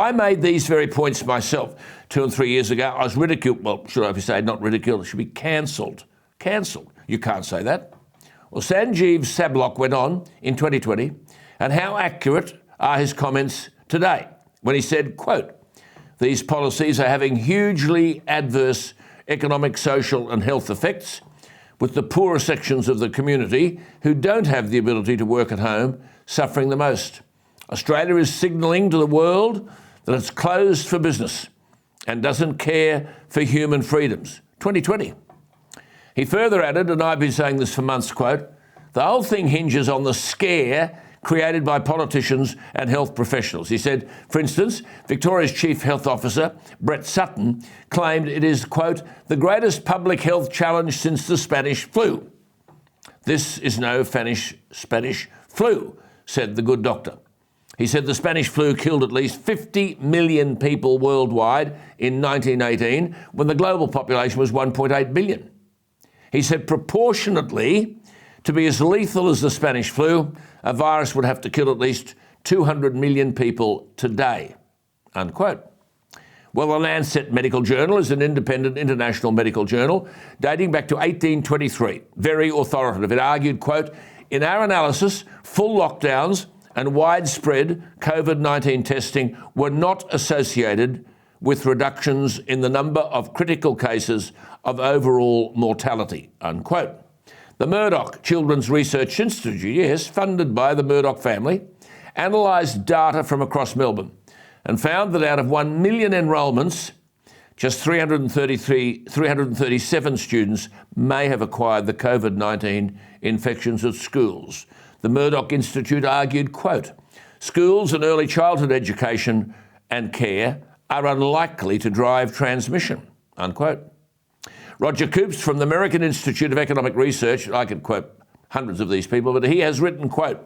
I made these very points myself 2 and 3 years ago. I was ridiculed. Well, should I say not ridiculed? It should be cancelled. Cancelled. You can't say that. Well, Sanjeev Sablock went on in 2020, and how accurate are his comments today when he said, quote, "These policies are having hugely adverse economic, social and health effects, with the poorer sections of the community who don't have the ability to work at home suffering the most. Australia is signalling to the world that it's closed for business and doesn't care for human freedoms." 2020. He further added, and I've been saying this for months, quote, "The whole thing hinges on the scare created by politicians and health professionals." He said, for instance, Victoria's Chief Health Officer, Brett Sutton, claimed it is, quote, "the greatest public health challenge since the Spanish flu." "This is no Spanish flu," said the good doctor. He said the Spanish flu killed at least 50 million people worldwide in 1918, when the global population was 1.8 billion. He said proportionately, to be as lethal as the Spanish flu, a virus would have to kill at least 200 million people today, unquote. Well, the Lancet Medical Journal is an independent international medical journal dating back to 1823, very authoritative. It argued, quote, "In our analysis, full lockdowns and widespread COVID-19 testing were not associated with reductions in the number of critical cases of overall mortality," unquote. The Murdoch Children's Research Institute, yes, funded by the Murdoch family, analysed data from across Melbourne and found that out of 1 million enrolments, just 337 students may have acquired the COVID-19 infections at schools. The Murdoch Institute argued, quote, "Schools and early childhood education and care are unlikely to drive transmission," unquote. Roger Coops from the American Institute of Economic Research, I could quote hundreds of these people, but he has written, quote,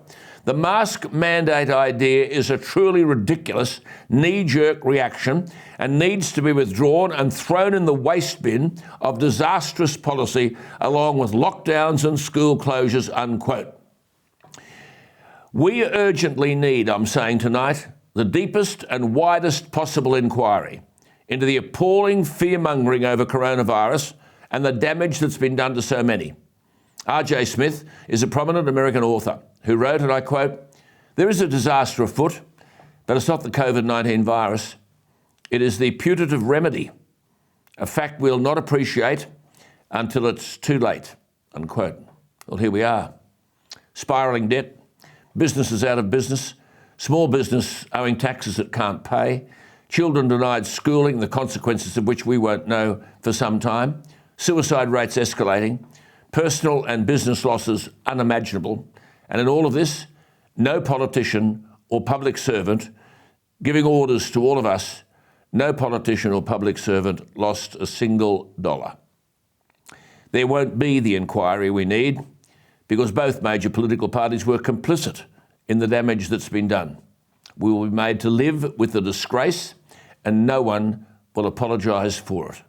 "The mask mandate idea is a truly ridiculous knee-jerk reaction and needs to be withdrawn and thrown in the waste bin of disastrous policy along with lockdowns and school closures," unquote. We urgently need, I'm saying tonight, the deepest and widest possible inquiry into the appalling fear-mongering over coronavirus and the damage that's been done to so many. R.J. Smith is a prominent American author who wrote, and I quote, "There is a disaster afoot, but it's not the COVID-19 virus. It is the putative remedy, a fact we'll not appreciate until it's too late," unquote. Well, here we are. Spiralling debt, businesses out of business, small business owing taxes it can't pay, children denied schooling, the consequences of which we won't know for some time, suicide rates escalating, personal and business losses unimaginable, and in all of this, no politician or public servant giving orders to all of us, no politician or public servant lost a single dollar. There won't be the inquiry we need because both major political parties were complicit in the damage that's been done. We will be made to live with the disgrace and no one will apologise for it.